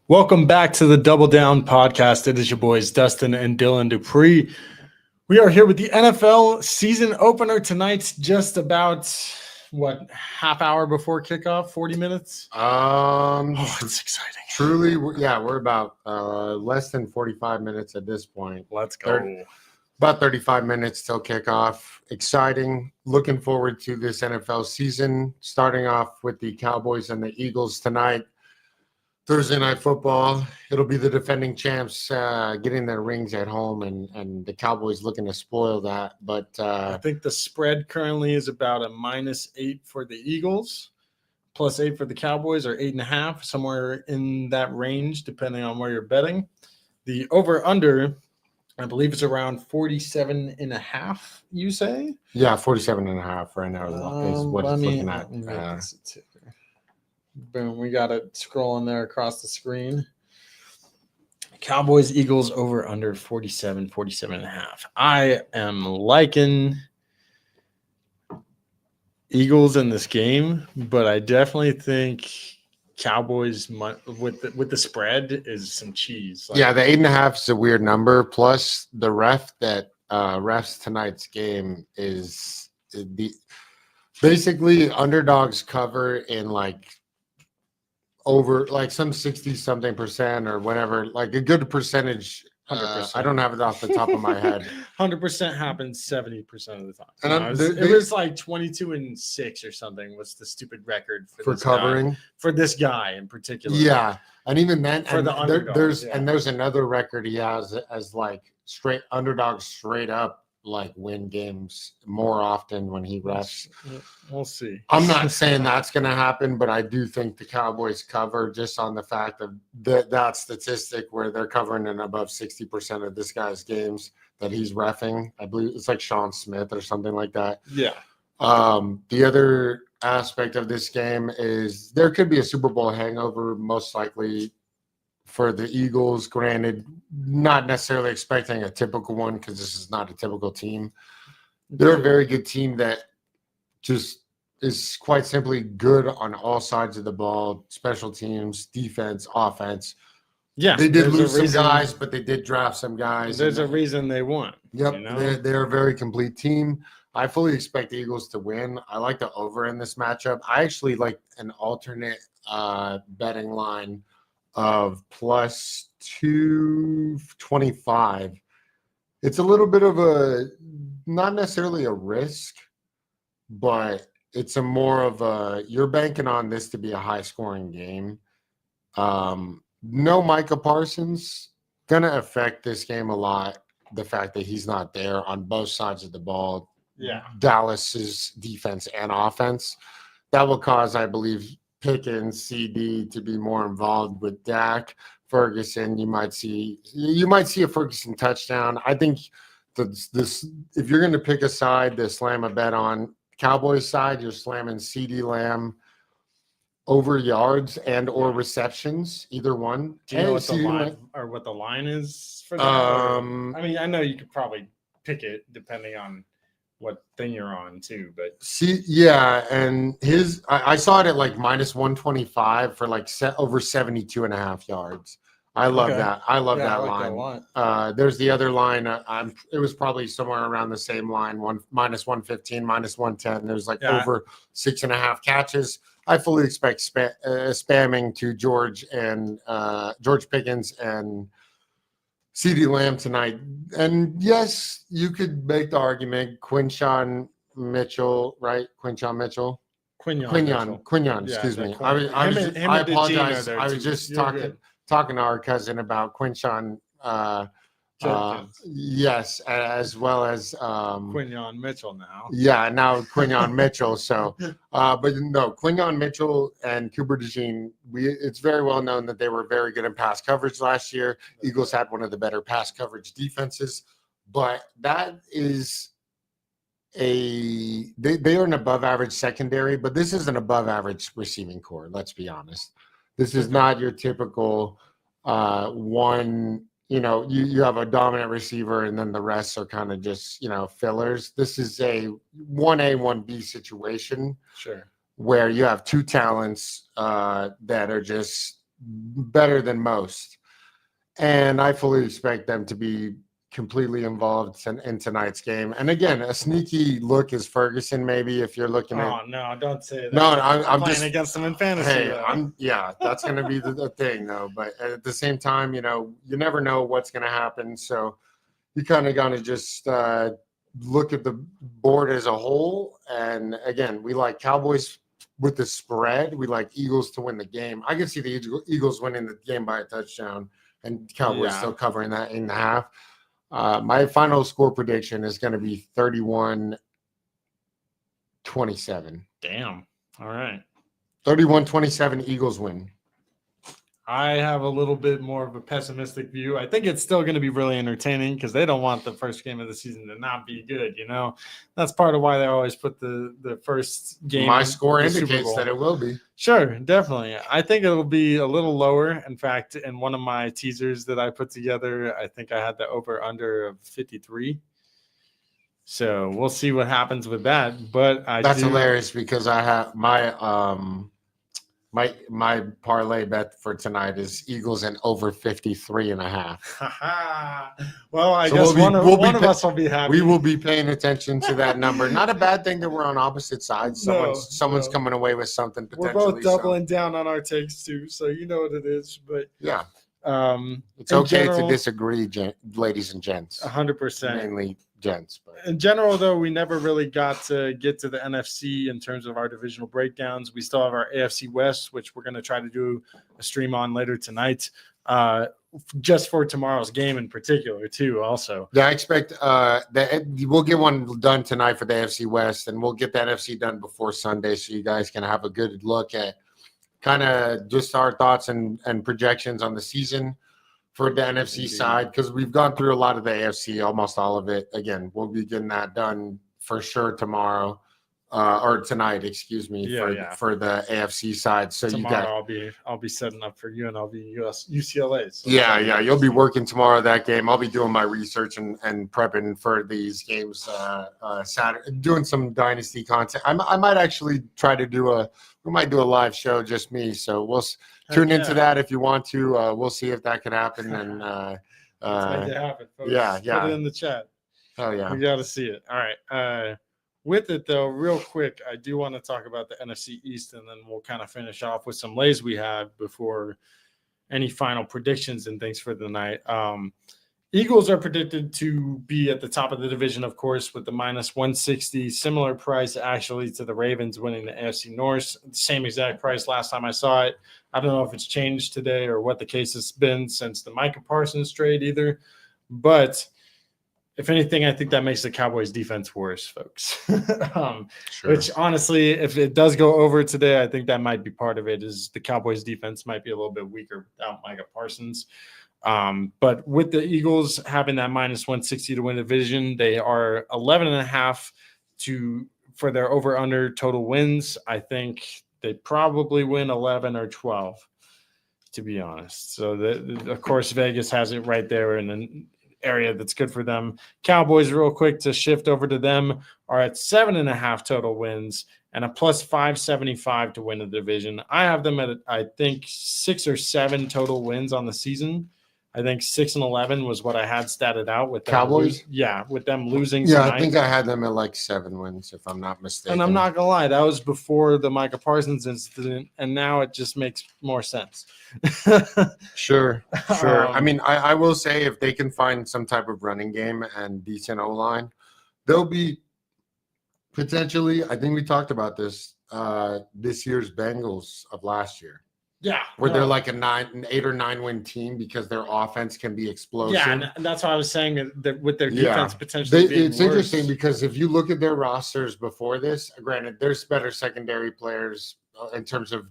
Welcome back to the Double Down podcast. It is your boys, Dustin and Dylan Dupree. We are here with the NFL season opener tonight, just about, half hour before kickoff, 40 minutes? It's exciting. Truly, we're about less than 45 minutes at this point. Let's go. About 35 minutes till kickoff. Exciting. Looking forward to this NFL season. Starting off with the Cowboys and the Eagles tonight. Thursday Night Football. It'll be the defending champs getting their rings at home, and the Cowboys looking to spoil that. But I think the spread currently is about a -8 for the Eagles, +8 for the Cowboys, or 8.5, somewhere in that range, depending on where you're betting. The over-under, I believe it's around 47.5, you say? Yeah, 47.5 right now is what it's looking at. Boom, we got it scrolling there across the screen. Cowboys, Eagles, over under 47.5. I am liking Eagles in this game, but I definitely think Cowboys with the spread is some cheese. The 8.5 is a weird number. Plus, the ref that refs tonight's game is basically underdogs cover in over some 60-something% or whatever, like a good percentage. 100%. I don't have it off the top of my head. 100% happens 70% of the time. And it was like 22-6 or something was the stupid record for covering guy, for this guy in particular. Yeah, and even then, for the underdogs, there's another record he has as straight underdogs straight up win games more often when he refs. We'll see. I'm not saying that's going to happen, but I do think the Cowboys cover just on the fact of that statistic where they're covering in above 60% of this guy's games that he's reffing. I believe it's like Sean Smith or something like that. Yeah. The other aspect of this game is there could be a Super Bowl hangover, most likely for the Eagles. Granted, not necessarily expecting a typical one because this is not a typical team. They're a very good team that just is quite simply good on all sides of the ball, special teams, defense, offense. Yeah, they did lose some guys, but they did draft some guys. There's a reason they won. Yep, they're a very complete team. I fully expect the Eagles to win. I like the over in this matchup. I actually like an alternate betting line of plus 225. It's a little bit of not necessarily a risk, but it's a more of you're banking on this to be a high scoring game. No Micah Parsons, gonna affect this game a lot. The fact that he's not there on both sides of the ball. Yeah. Dallas's defense and offense. That will cause, I believe, Pickens, CD to be more involved with Dak. Ferguson, you might see a Ferguson touchdown. I think this if you're going to pick a side to slam a bet on, Cowboys side, you're slamming CD Lamb over yards and or receptions, either one. Do you know what the line is for that? I mean, I know you could probably pick it depending on what thing you're on too, but and I saw it at minus 125 for over 72.5 yards. I love that. I love that line. There's the other line. It was probably somewhere around the same line, minus 115, minus 110. There's over 6.5 catches. I fully expect spamming to George Pickens and CeeDee Lamb tonight. And yes, you could make the argument Quinyon Mitchell, right? Quinyon, excuse me. I apologize. I was just talking to our cousin about Quinyon. Yes, as well as Quinyon Mitchell now. Yeah, now Quinyon Mitchell. So, but no, Quinyon Mitchell and Cooper DeJean, it's very well known that they were very good in pass coverage last year. Eagles had one of the better pass coverage defenses, but that is they are an above average secondary, but this is an above average receiving core. Let's be honest. This is not your typical one. You have a dominant receiver and then the rest are kind of just, fillers. This is a 1A, 1B situation. Sure. Where you have two talents that are just better than most. And I fully expect them to be completely involved in tonight's game. And again, a sneaky look is Ferguson, maybe, if you're looking at. Oh no, don't say that. No, I'm playing just against them in fantasy. Hey, though. that's going to be the thing, though. But at the same time, you never know what's going to happen. So you kind of got to just look at the board as a whole. And again, we like Cowboys with the spread. We like Eagles to win the game. I can see the Eagles winning the game by a touchdown and Cowboys still covering that 8.5. My final score prediction is going to be 31-27. Damn. All right. 31-27 Eagles win. I have a little bit more of a pessimistic view. I think it's still going to be really entertaining because they don't want the first game of the season to not be good. That's part of why they always put the first game. My score indicates that it will be. Sure, definitely. I think it'll be a little lower. In fact, in one of my teasers that I put together, I think I had the over under of 53. So we'll see what happens with that. But that's hilarious because I have my parlay bet for tonight is Eagles and over 53.5. Well, I guess one of us will be happy. We will be paying attention to that number. Not a bad thing that we're on opposite sides. Someone's coming away with something potentially. We're both doubling down on our takes too, so you know what it is. But yeah, it's okay to disagree, ladies and gents. 100%. Mainly gents. But. In general, though, we never really got to get to the NFC in terms of our divisional breakdowns. We still have our AFC West, which we're going to try to do a stream on later tonight, just for tomorrow's game in particular, too, also. Yeah, I expect that we'll get one done tonight for the AFC West, and we'll get the NFC done before Sunday so you guys can have a good look at kind of just our thoughts and projections on the season for the NFC side, because we've gone through a lot of the AFC, almost all of it. Again, we'll be getting that done for sure tomorrow, or tonight, excuse me, for the AFC side. So tomorrow I'll be setting up for you, and I'll be UCLA. So you'll be working tomorrow that game. I'll be doing my research and prepping for these games Saturday, doing some dynasty content. I might actually try to we might do a live show, just me. So we'll tune into that if you want to. We'll see if that can happen. And let's make it happen, folks. Yeah. Put it in the chat. Oh yeah, we got to see it. All right. With it though, real quick, I do want to talk about the NFC East, and then we'll kind of finish off with some lays we have before any final predictions and things for the night. Eagles are predicted to be at the top of the division, of course, with the -160, similar price actually to the Ravens winning the AFC North. Same exact price last time I saw it. I don't know if it's changed today or what the case has been since the Micah Parsons trade either. But if anything, I think that makes the Cowboys defense worse, folks. Sure. Which honestly, if it does go over today, I think that might be part of it, is the Cowboys defense might be a little bit weaker without Micah Parsons. But with the Eagles having that -160 to win the division, they are 11.5 for their over/under total wins. I think they probably win 11 or 12, to be honest. So of course Vegas has it right there in an area that's good for them. Cowboys, real quick to shift over to them, are at 7.5 total wins and a +575 to win the division. I have them at, I think, 6 or 7 total wins on the season. I think 6-11 was what I had statted out with them. Cowboys. With them losing. Yeah, tonight. I think I had them at like 7 wins, if I'm not mistaken. And I'm not gonna lie, that was before the Micah Parsons incident, and now it just makes more sense. Sure. I mean, I will say if they can find some type of running game and decent O-line, they'll be potentially. I think we talked about this year's Bengals of last year. Yeah, where they're like an 8 or 9 win team because their offense can be explosive. Yeah, and that's why I was saying that with their defense potentially being it's worse. Interesting because if you look at their rosters before this, granted, there's better secondary players in terms of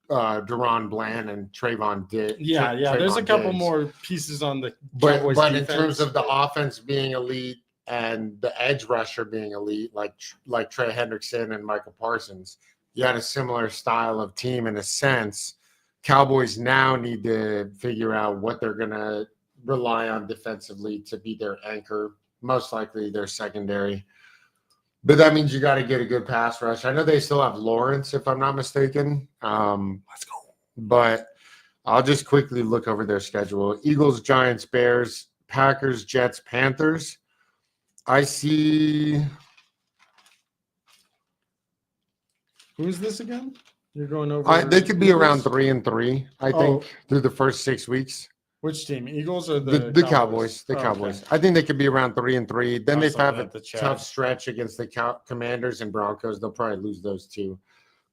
Deron Bland and Trayvon Diggs. Yeah, there's a couple more pieces on the Cowboys but defense. In terms of the offense being elite and the edge rusher being elite, like Trey Hendrickson and Micah Parsons, you had a similar style of team in a sense. Cowboys now need to figure out what they're going to rely on defensively to be their anchor, most likely their secondary. But that means you got to get a good pass rush. I know they still have Lawrence, if I'm not mistaken. Let's go. But I'll just quickly look over their schedule. Eagles, Giants, Bears, Packers, Jets, Panthers. I see. Who's this again? You're going over. They could be around Eagles? 3-3, I think, through the first 6 weeks. Which team? Eagles or The Cowboys. The Cowboys. Okay. I think they could be around 3-3. Then I they saw have that a at the chat. tough stretch against the Commanders and Broncos. They'll probably lose those two.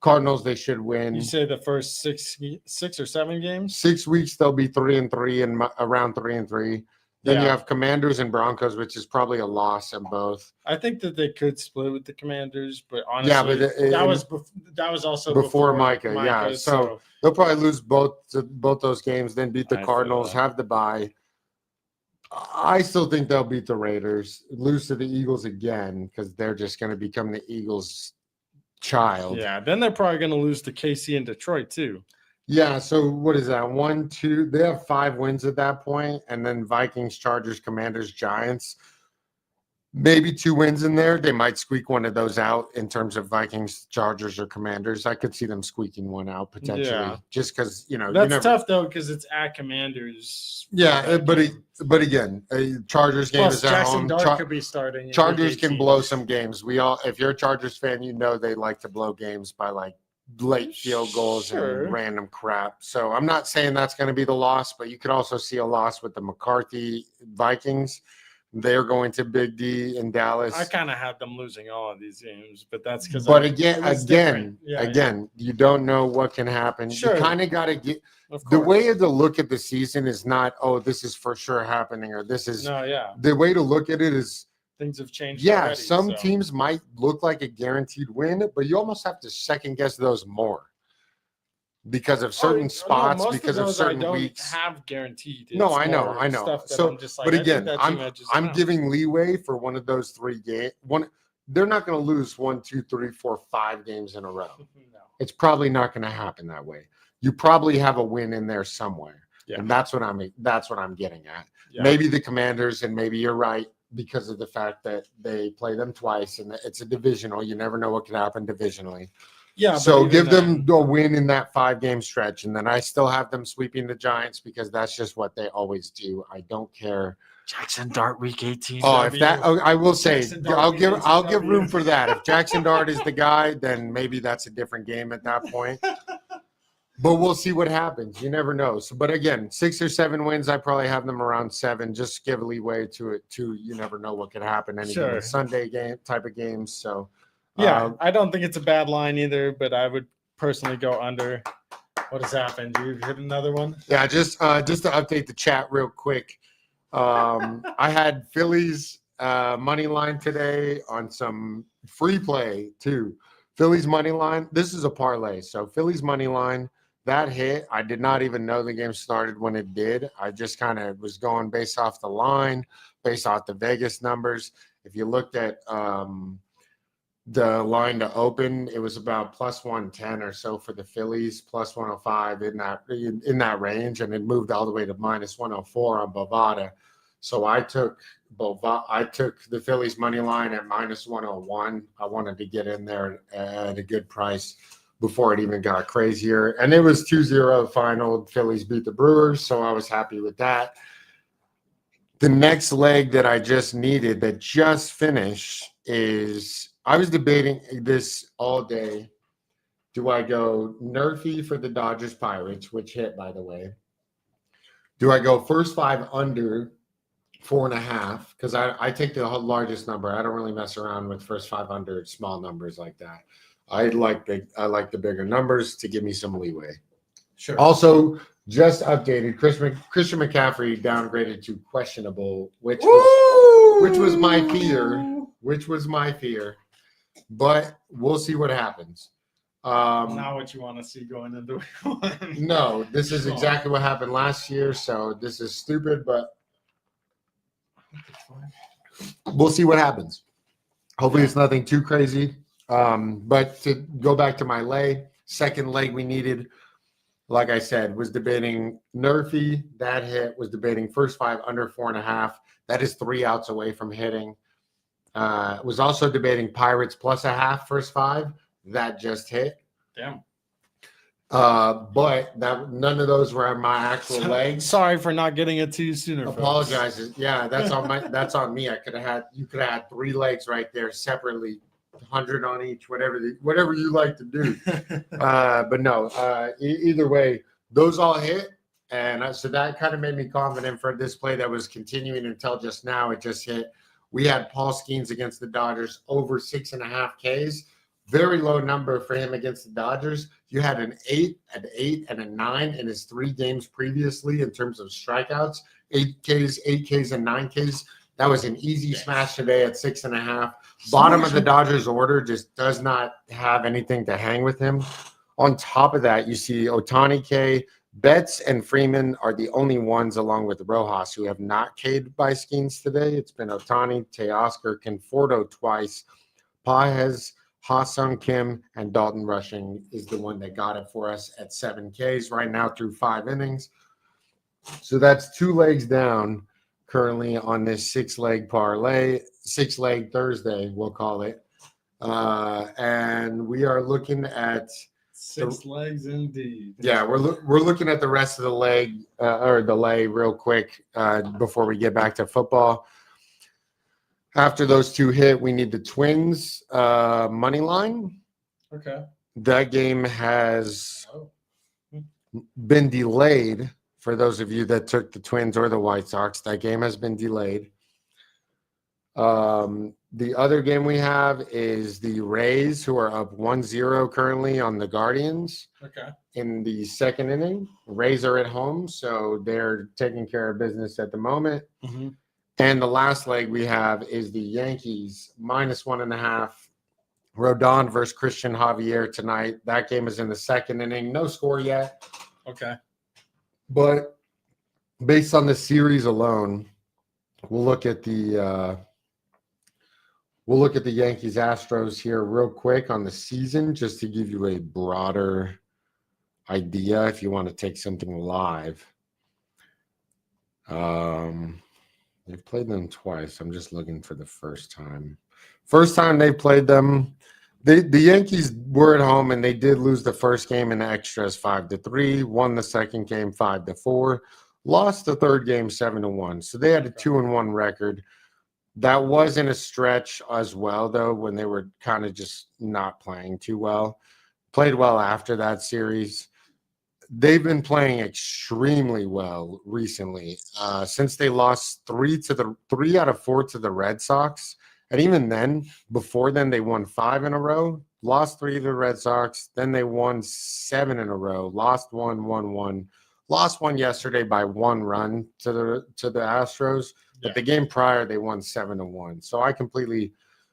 Cardinals, they should win. You say the first six or 7 games? 6 weeks they'll be 3-3 and around 3-3. Then you Yeah. have Commanders and Broncos, which is probably a loss in both. I think that they could split with the Commanders, but honestly, that was also before Micah. Yeah, so they'll probably lose both those games, then beat the I feel Cardinals, that. have the bye. I still think they'll beat the Raiders, lose to the Eagles again because they're just going to become the Eagles' child. Yeah, then they're probably going to lose to KC and Detroit too. Yeah, so what is that? 1, 2. They have 5 wins at that point, and then Vikings, Chargers, Commanders, Giants. Maybe 2 wins in there. They might squeak one of those out in terms of Vikings, Chargers, or Commanders. I could see them squeaking one out potentially, Yeah. just because That's tough though because it's at Commanders. Yeah, but again, Chargers game Plus, is at Jackson home. Dart could be starting. in Chargers week can 18. blow some games. If you're a Chargers fan, they like to blow games by like late field goals Sure. and random crap. So I'm not saying that's going to be the loss, but you could also see a loss with the McCarthy Vikings. They're going to Big D in Dallas. I kind of had them losing all of these games, but that's because. But again, you don't know what can happen. Sure. You kind of got to get Of the course. way to look at the season is not, oh, this is for sure happening, or this is No, yeah, the way to look at it is, things have changed. yeah, already, some so. teams might look like a guaranteed win, but you almost have to second guess those more because of certain spots, most because of of those certain I don't weeks. have guaranteed. No, It's I know. more stuff that So, I'm just like, but I think again, that team edges them I'm out. giving leeway for one of those 3 games. They're not going to lose 1, 2, 3, 4, 5 games in a row. No. It's probably not going to happen that way. You probably have a win in there somewhere, Yeah. and that's what I'm getting at. Yeah. Maybe the Commanders, and maybe you're right because of the fact that they play them twice, and it's a divisional. You never know what could happen divisionally. Yeah. So but give even them a win in that 5-game stretch, and then I still have them sweeping the Giants because that's just what they always do. I don't care. Jackson Dart week 18. Oh, if that, I will say, Jackson Dart I'll week give 18 room for that. If Jackson Dart is the guy, then maybe that's a different game at that point. But we'll see what happens. You never know. So, but again, 6 or 7 wins, I probably have them around 7. Just give leeway to it too. You never know what could happen. Any given Sure. Sunday game type of games. So Yeah, I don't think it's a bad line either, but I would personally go under. What has happened? You hit another one? yeah, just to update the chat real quick. I had Phillies money line today on some free play too. Phillies money line. This is a parlay. So Phillies money line. That hit. I did not even know the game started when it did. I just kind of was going based off the line, based off the Vegas numbers. If you looked at the line to open, it was about plus 110 or so for the Phillies, plus 105 in that range, and it moved all the way to minus 104 on Bovada. So I took the Phillies money line at minus 101. I wanted to get in there at a good price before it even got crazier. And it was 2-0 final. Phillies beat the Brewers, so I was happy with that. The next leg that I just needed that just finished is I was debating this all day. Do I go Nerfy for the Dodgers Pirates, which hit, by the way? Do I go first 5 under 4.5? Because I take the largest number. I don't really mess around with first 5 under small numbers like that. I like the bigger numbers to give me some leeway. Sure. Also, just updated. Christian McCaffrey downgraded to questionable, which was my fear. But we'll see what happens. Not what you want to see going into week 1. No, this is exactly what happened last year. So this is stupid, but we'll see what happens. Hopefully it's nothing too crazy. But to go back to my second leg we needed, like I said, was debating Nerfy. That hit. Was debating first 5 under 4.5. That is 3 outs away from hitting. Was also debating Pirates plus 0.5 first 5. That just hit. Damn. But none of those were my actual legs. Sorry for not getting it to you sooner. Apologizes. Yeah, that's on me. You could have had 3 legs right there separately, 100 on each, whatever you like to do. But no, either way, those all hit. And so that kind of made me confident for this play that was continuing until just now. It just hit. We had Paul Skeens against the Dodgers over 6.5 Ks. Very low number for him against the Dodgers. You had an 8, and a 9 in his 3 games previously in terms of strikeouts. 8 Ks, 8 Ks, and 9 Ks. That was an easy smash today at 6.5. Bottom of the Dodgers order just does not have anything to hang with him. On top of that, you see Otani K. Betts and Freeman are the only ones, along with Rojas, who have not K'd by Skeens today. It's been Otani, Teoscar, Conforto twice, Pages, Ha-Sung Kim, and Dalton Rushing is the one that got it for us at 7 Ks right now through 5 innings. So that's 2 legs down currently on this 6-leg parlay, 6-leg Thursday, we'll call it. And we are looking at 6 legs indeed. Yeah, we're looking at the rest of the leg or the lay real quick before we get back to football. After those 2 hit, we need the Twins money line. Okay. That game has been delayed for those of you that took the Twins or the White Sox. That game has been delayed. The other game we have is the Rays, who are up 1-0 currently on the Guardians. Okay. In the 2nd inning. Rays are at home, so they're taking care of business at the moment. Mm-hmm. And the last leg we have is the Yankees -1.5. Rodon versus Christian Javier tonight. That game is in the 2nd inning. No score yet. Okay. But based on the series alone, we'll look at the Yankees Astros here real quick on the season, just to give you a broader idea if you want to take something live. They've played them twice. I'm just looking for the first time. First time they played them, the Yankees were at home and they did lose the first game in the extras 5-3, won the second game 5-4, lost the third game 7-1. So they had a 2-1 record. That was in a stretch as well, though, when they were kind of just not playing too well. Played well after that series. They've been playing extremely well recently. Since they lost 3 out of 4 to the Red Sox. And even then, before then, they won 5 in a row, lost 3 to the Red Sox. Then they won 7 in a row, lost 1, won 1. Lost 1 yesterday by 1 run to the Astros. But the game prior, they won 7-1. So I completely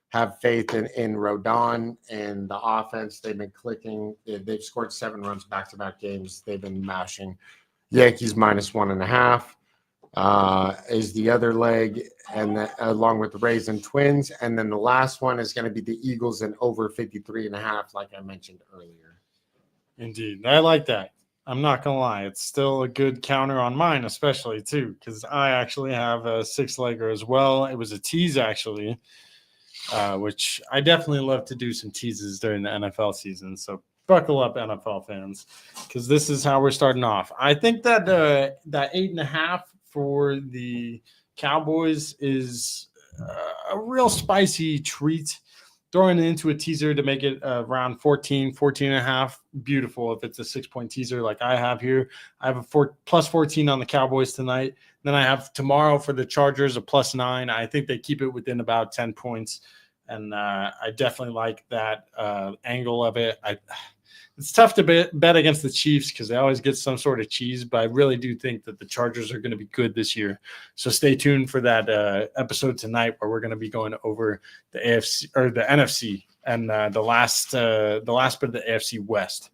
have faith in Rodon and the offense. They've been clicking. They've scored 7 runs back-to-back games. They've been mashing. Yankees -1.5 is the other leg, and along with the Rays and Twins. And then the last one is going to be the Eagles and over 53.5, like I mentioned earlier. Indeed. I like that. I'm not going to lie. It's still a good counter on mine, especially, too, because I actually have a 6-legger as well. It was a tease, actually, which I definitely love to do some teases during the NFL season. So buckle up, NFL fans, because this is how we're starting off. I think that that 8.5 for the Cowboys is a real spicy treat. Throwing it into a teaser to make it around 14.5. Beautiful if it's a 6-point teaser like I have here. I have a +14 on the Cowboys tonight. Then I have tomorrow for the Chargers a +9. I think they keep it within about 10 points. And I definitely like that angle of it. It's tough to bet against the Chiefs because they always get some sort of cheese, but I really do think that the Chargers are going to be good this year. So stay tuned for that episode tonight where we're going to be going over the AFC or the NFC and the last bit of the AFC West.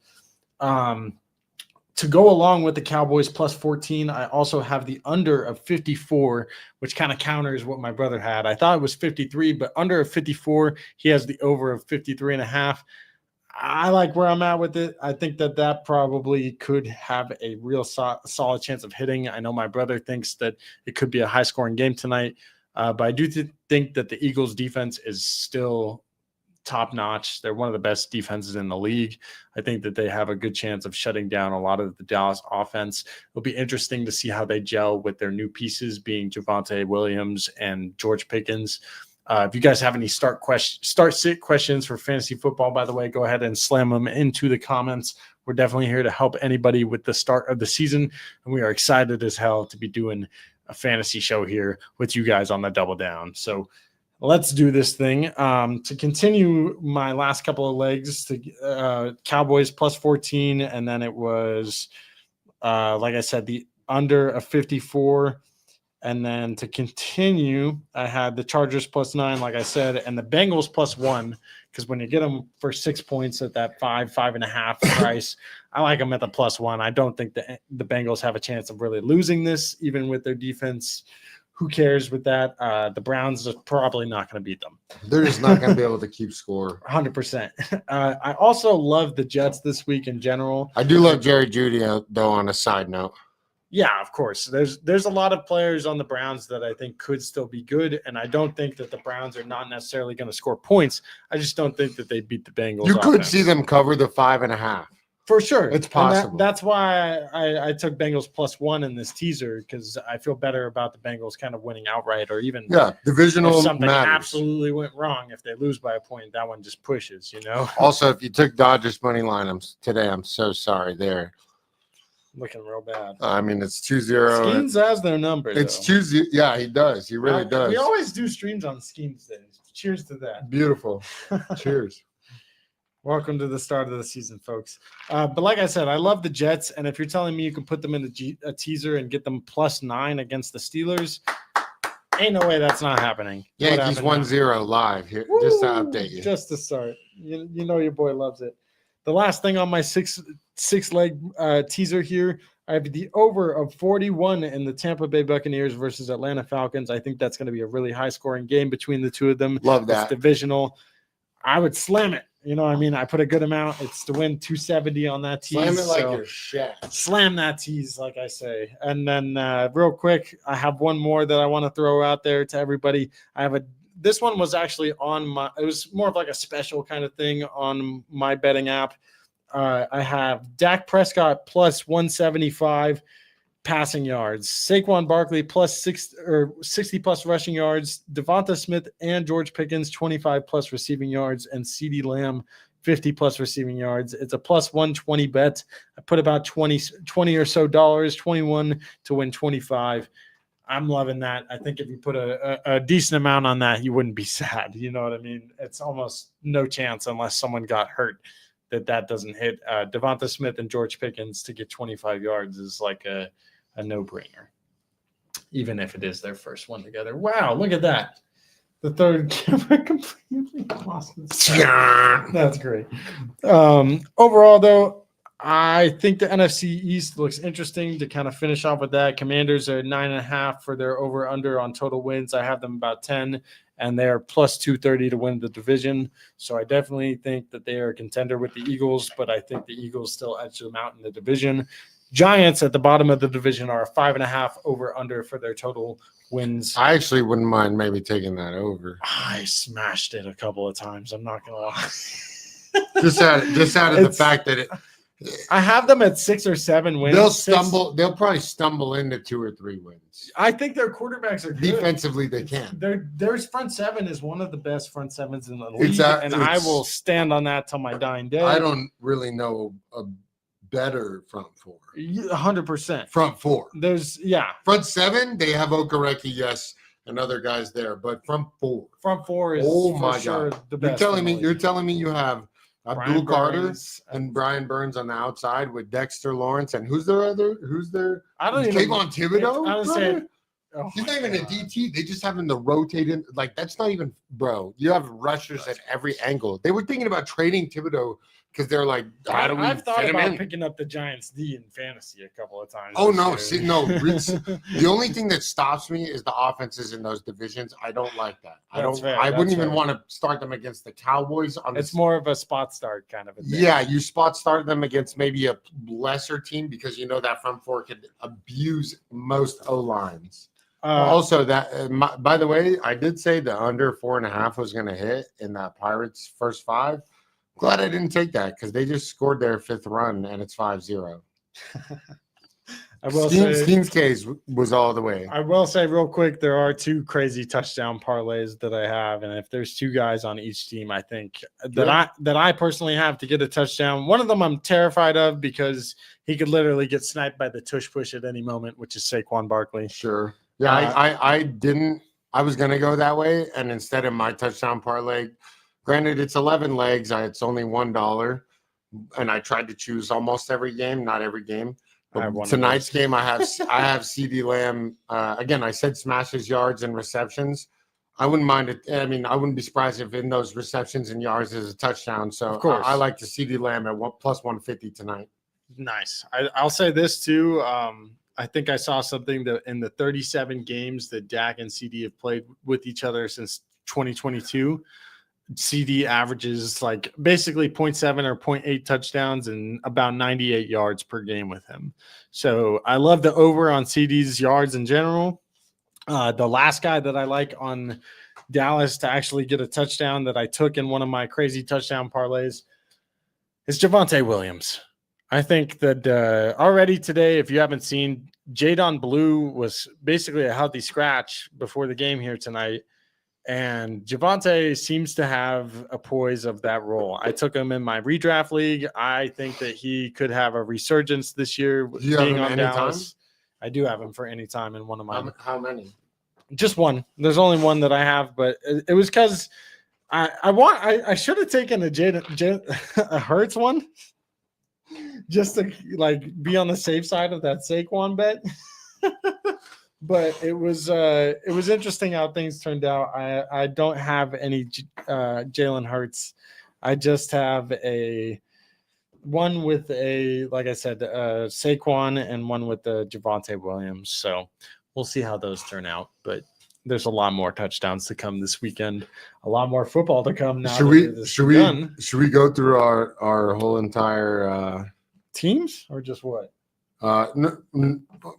To go along with the Cowboys +14, I also have the under of 54, which kind of counters what my brother had. I thought it was 53, but under of 54, he has the over of 53.5. I like where I'm at with it. I think that probably could have a real solid chance of hitting. I know my brother thinks that it could be a high-scoring game tonight, but I do think that the Eagles' defense is still top notch. They're one of the best defenses in the league. I think that they have a good chance of shutting down a lot of the Dallas offense. It'll be interesting to see how they gel with their new pieces being Javonte Williams and George Pickens. If you guys have any start-sit questions for fantasy football, by the way, go ahead and slam them into the comments. We're definitely here to help anybody with the start of the season, and we are excited as hell to be doing a fantasy show here with you guys on the Double Down. So let's do this thing. To continue my last couple of legs, to Cowboys plus 14, and then it was, like I said, the under a 54. And then to continue, I had the Chargers plus 9, like I said, and the Bengals plus 1, because when you get them for 6 points at that 5.5 price, I like them at the plus 1. I don't think the Bengals have a chance of really losing this, even with their defense. Who cares with that? The Browns are probably not going to beat them. They're just not going to be able to keep score. 100%. I also love the Jets this week in general. I do love Jerry Jeudy, though, on a side note. Yeah, of course. There's a lot of players on the Browns that I think could still be good, and I don't think that the Browns are not necessarily going to score points. I just don't think that they beat the Bengals. You could see them cover the 5.5. For sure. It's possible. That's why I took Bengals plus 1 in this teaser, because I feel better about the Bengals kind of winning outright, or even divisional if something matters. Absolutely went wrong. If they lose by a point, that one just pushes, you know? Also, if you took Dodgers money line today, I'm so sorry there. Looking real bad. I mean, it's 2-0. Skeens has their number. It's 2-0. Yeah, he does. He really does. We always do streams on Skeens days. Cheers to that. Beautiful. Cheers. Welcome to the start of the season, folks. But like I said, I love the Jets, and if you're telling me you can put them in a teaser and get them plus 9 against the Steelers, ain't no way that's not happening. Yankees 1-0 live here. Woo! Just to update you. Just to start. You know your boy loves it. The last thing on my six leg teaser here, I have the over of 41 in the Tampa Bay Buccaneers versus Atlanta Falcons. I think that's going to be a really high scoring game between the two of them. Love that. It's divisional. I would slam it. You know what I mean? I put a good amount. It's to win 270 on that tease. Slam it like your shit. Slam that tease, like I say. And then real quick, I have one more that I want to throw out there to everybody. This one was actually it was more of like a special kind of thing on my betting app. I have Dak Prescott plus 175 passing yards, Saquon Barkley plus 60 plus rushing yards, Devonta Smith and George Pickens 25 plus receiving yards, and CeeDee Lamb 50 plus receiving yards. It's a plus 120 bet. I put about 20 or so dollars, 21 to win 25. I'm loving that. I think if you put a decent amount on that, you wouldn't be sad. You know what I mean? It's almost no chance unless someone got hurt that doesn't hit. Devonta Smith and George Pickens to get 25 yards is like a no-brainer, even if it is their first one together. Wow, look at that. The third camera completely lost its That's great. Overall, though, I think the NFC East looks interesting to kind of finish off with that. Commanders are 9.5 for their over-under on total wins. I have them about 10, and they are plus 230 to win the division. So I definitely think that they are a contender with the Eagles, but I think the Eagles still edge them out in the division. Giants at the bottom of the division are 5.5 over-under for their total wins. I actually wouldn't mind maybe taking that over. I smashed it a couple of times. I'm not going to lie. just out of the fact that I have them at 6 or 7 wins. They'll probably stumble into 2 or 3 wins. I think their quarterbacks are good. Defensively, they can. Their front seven is one of the best front sevens in the league, I will stand on that till my dying day. I don't really know a better front 4. 100%. Front 4. Front 7, they have Okereke, yes, and other guys there, but front 4. Front 4 is sure the best. You're telling me you have Abdul Carter and Brian Burns on the outside with Dexter Lawrence, and who's their? I don't even. Kayvon Thibodeau. He's not even a God. DT. They just have him to rotate in. Like, that's not even, bro. You have rushers at every angle. They were thinking about trading Thibodeau because they're like, how do we I've thought fit him about in? Picking up the Giants D in fantasy a couple of times. Oh, no. See, no. The only thing that stops me is the offenses in those divisions. I don't like that. I wouldn't even want to start them against the Cowboys. It's more of a spot start kind of a thing. Yeah, you spot start them against maybe a lesser team because you know that front 4 could abuse most O-lines. Also, by the way, I did say the under 4.5 was going to hit in that Pirates first five. Glad I didn't take that because they just scored their 5th run and it's 5-0. I will say Skeen's case was all the way. I will say real quick, there are 2 crazy touchdown parlays that I have, and if there's 2 guys on each team, I think that I personally have to get a touchdown. One of them I'm terrified of because he could literally get sniped by the tush push at any moment, which is Saquon Barkley. Sure. Yeah, I didn't. I was gonna go that way, and instead of my touchdown parlay, granted it's 11 legs, it's only $1, and I tried to choose almost every game, not every game. Tonight's game, I have CeeDee Lamb. Again, I said smashes yards and receptions. I wouldn't mind it. I mean, I wouldn't be surprised if in those receptions and yards is a touchdown. So of course, I like to CeeDee Lamb at plus 150 tonight. Nice. I'll say this too. I think I saw something that in the 37 games that Dak and CD have played with each other since 2022. CD averages like basically 0.7 or 0.8 touchdowns and about 98 yards per game with him. So I love the over on CD's yards in general. The last guy that I like on Dallas to actually get a touchdown that I took in one of my crazy touchdown parlays is Javonte Williams. I think that already today, if you haven't seen, Jadon Blue was basically a healthy scratch before the game here tonight. And Javonte seems to have a poise of that role. I took him in my redraft league. I think that he could have a resurgence this year being on Dallas. I do have him for any time in one of my. How many? Just one. There's only one that I have, but it was because I should have taken a Hurts one just to like be on the safe side of that Saquon bet. But it was interesting how things turned out. I don't have any Jalen Hurts. I just have one with like I said, Saquon and one with the Javonte Williams. So we'll see how those turn out. But there's a lot more touchdowns to come this weekend. A lot more football to come now. Should we go through our whole entire teams or just what? No,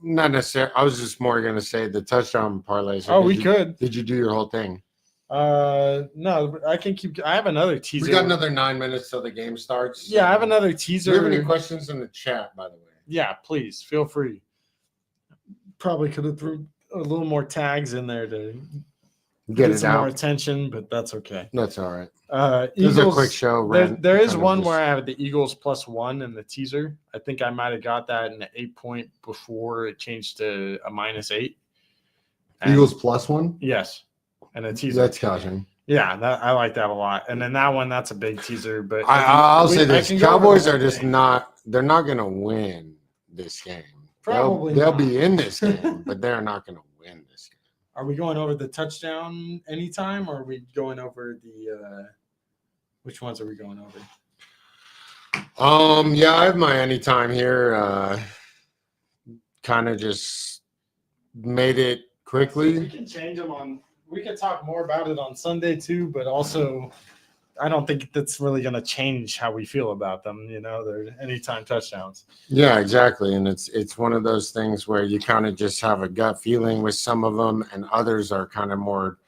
not necessarily. I was just more going to say the touchdown parlays. We could. Did you do your whole thing? No, I can keep. I have another teaser. We got another 9 minutes till the game starts. Yeah, I have another teaser. Do you have any questions in the chat, by the way? Yeah, please feel free. Probably could have threw a little more tags in there to get some more attention, but that's okay. That's all right. Eagles, this is a quick show. There is one where I have the Eagles +1 in the teaser. I think I might have got that in the 8-point before it changed to a -8. And Eagles +1? Yes. And a teaser. That's caution. Yeah, I like that a lot. And then that one, that's a big teaser. But I'll say this: Cowboys are just not. They're not going to win this game. Probably they'll be in this game, but they're not going to win this game. Are we going over the touchdown anytime, or are we going over the? Which ones are we going over? Yeah, I have my anytime here. Kind of just made it quickly. We can change them on. We can talk more about it on Sunday too, but also, I don't think that's really going to change how we feel about them. You know, they're anytime touchdowns. Yeah, exactly, and it's one of those things where you kind of just have a gut feeling with some of them, and others are kind of more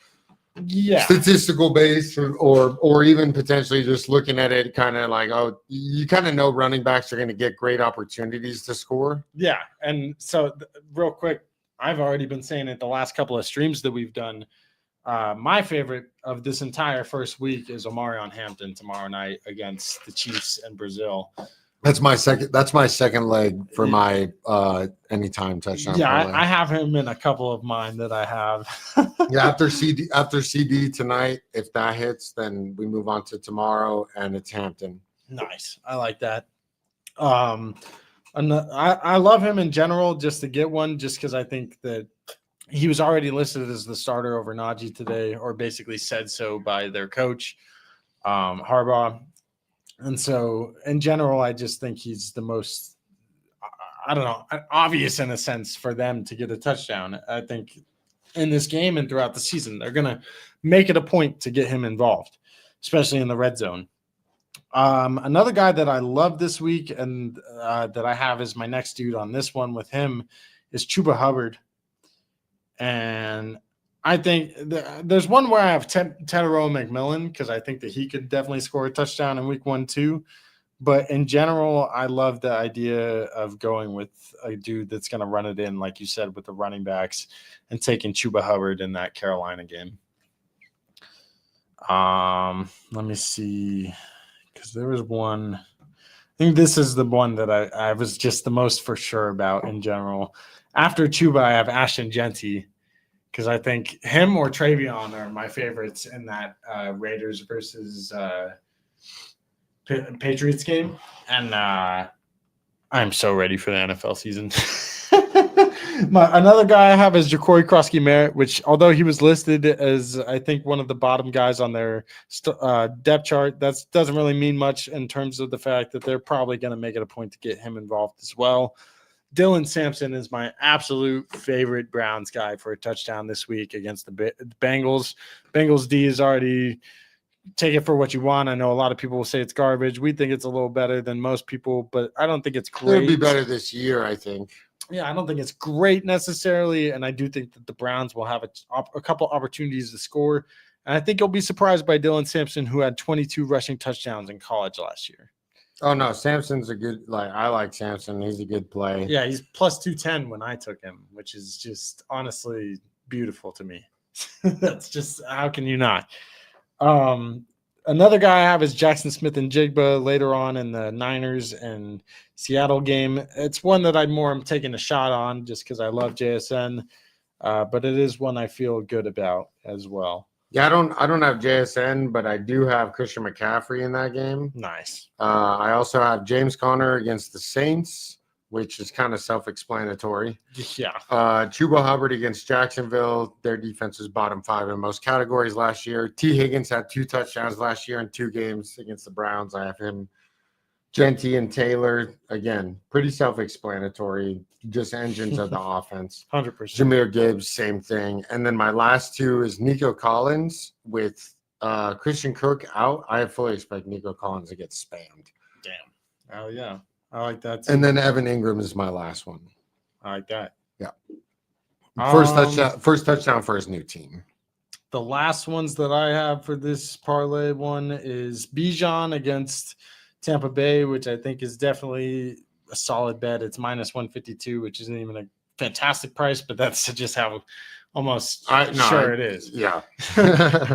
statistical based, or even potentially just looking at it kind of like, oh, you kind of know running backs are going to get great opportunities to score. Yeah, and so real quick, I've already been saying it the last couple of streams that we've done. My favorite of this entire first week is Omarion Hampton tomorrow night against the Chiefs in Brazil. That's my second leg for my anytime touchdown. Yeah, I have him in a couple of mine that I have. Yeah, after CD tonight, if that hits, then we move on to tomorrow, and it's Hampton. Nice, I like that. And I love him in general, just to get one, just because I think that he was already listed as the starter over Najee today, or basically said so by their coach, Harbaugh. And so, in general, I just think he's the most, I don't know, obvious in a sense for them to get a touchdown. I think in this game and throughout the season, they're going to make it a point to get him involved, especially in the red zone. Another guy that I love this week and that I have as my next dude on this one with him is Chuba Hubbard. And I think there's one where I have Tedero McMillan because I think that he could definitely score a touchdown in week 1 too. But in general, I love the idea of going with a dude that's going to run it in, like you said, with the running backs and taking Chuba Hubbard in that Carolina game. Let me see, because there was one. I think this is the one that I was just the most for sure about in general. After Chuba, I have Ashton Genty because I think him or Travion are my favorites in that Raiders versus Patriots game. And I'm so ready for the NFL season. Another guy I have is Ja'Cory Krosky-Merritt, which although he was listed as I think one of the bottom guys on their depth chart, that doesn't really mean much in terms of the fact that they're probably going to make it a point to get him involved as well. Dylan Sampson is my absolute favorite Browns guy for a touchdown this week against the Bengals. Bengals D is already take it for what you want. I know a lot of people will say it's garbage. We think it's a little better than most people, but I don't think it's great. It'll be better this year, I think. Yeah, I don't think it's great necessarily, and I do think that the Browns will have a couple opportunities to score. And I think you'll be surprised by Dylan Sampson, who had 22 rushing touchdowns in college last year. Oh no, Sampson's a good. I like Sampson. He's a good play. Yeah, he's plus 210 when I took him, which is just honestly beautiful to me. That's just how can you not? Another guy I have is Jackson Smith and Jigba later on in the Niners and Seattle game. It's one that I'm taking a shot on just because I love JSN, but it is one I feel good about as well. Yeah, I don't have JSN, but I do have Christian McCaffrey in that game. Nice. I also have James Conner against the Saints, which is kind of self-explanatory. Yeah. Chuba Hubbard against Jacksonville. Their defense was bottom 5 in most categories last year. T. Higgins had 2 touchdowns last year in 2 games against the Browns. I have him. Genty and Taylor, again, pretty self-explanatory, just engines of the offense. 100%. Jahmyr Gibbs, same thing. And then my last 2 is Nico Collins with Christian Kirk out. I fully expect Nico Collins to get spammed. Damn. Oh, yeah. I like that too. And then Evan Ingram is my last one. I like that. Yeah. First touchdown for his new team. The last ones that I have for this parlay one is Bijan against Tampa Bay, which I think is definitely a solid bet. It's minus 152, which isn't even a fantastic price, but that's just how it is. Yeah.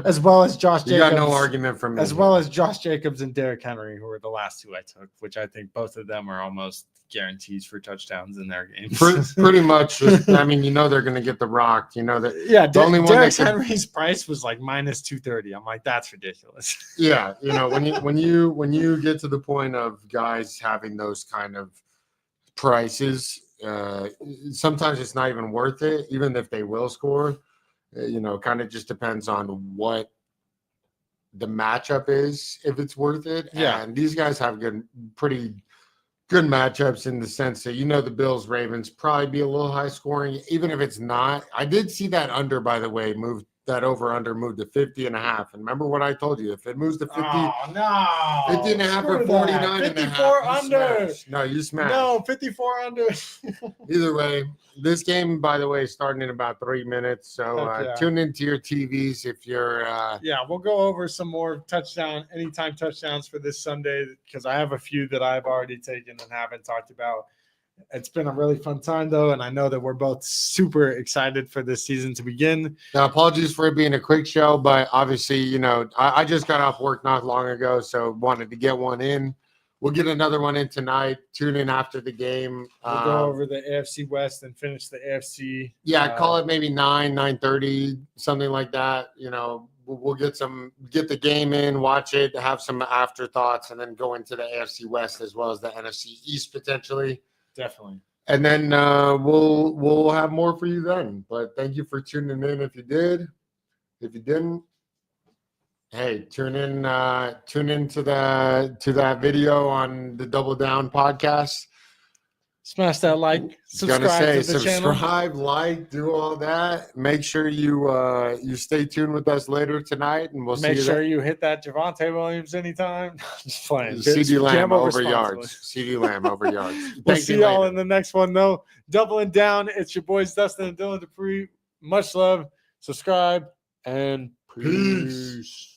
As well as Josh Jacobs. You got no argument from me. As well as Josh Jacobs and Derrick Henry, who are the last 2 I took, which I think both of them are almost guarantees for touchdowns in their games. Pretty much. I mean, they're going to get the rock. That. Yeah, the only Derrick Henry's price was like minus 230. I'm like, that's ridiculous. Yeah, when you get to the point of guys having those kind of prices, sometimes it's not even worth it, even if they will score. Kind of just depends on what the matchup is, if it's worth it. Yeah. And these guys have pretty good matchups in the sense that the Bills Ravens probably be a little high scoring, even if it's not. I did see that under, by the way, moved to 50.5. And remember what I told you, if it moves to 50, 50.5 or 49.5, 54 under. No, you smash. No, 54 under. Either way, this game, by the way, is starting in about 3 minutes. So tune into your TVs if you're. We'll go over some more anytime touchdowns for this Sunday because I have a few that I've already taken and haven't talked about. It's been a really fun time, though, and I know that we're both super excited for this season to begin. Now, apologies for it being a quick show, but obviously, I just got off work not long ago, so wanted to get one in. We'll get another one in tonight. Tune in after the game. We'll go over the AFC West and finish the AFC. Yeah, call it maybe 9:30, something like that. We'll get the game in, watch it, have some afterthoughts, and then go into the AFC West as well as the NFC East potentially. Definitely. And then we'll have more for you then. But thank you for tuning in if you did. If you didn't, hey, tune into that video on the Double Down podcast. Smash that like, subscribe to the channel. Subscribe, like, do all that. Make sure you stay tuned with us later tonight, and we'll see you. Make sure you hit that Javonte Williams anytime. Just playing. CD Lamb over yards. CD Lamb over yards. We'll see y'all in the next one, though. Doubling down. It's your boys, Dustin and Dylan Dupree. Much love. Subscribe. And Peace. peace.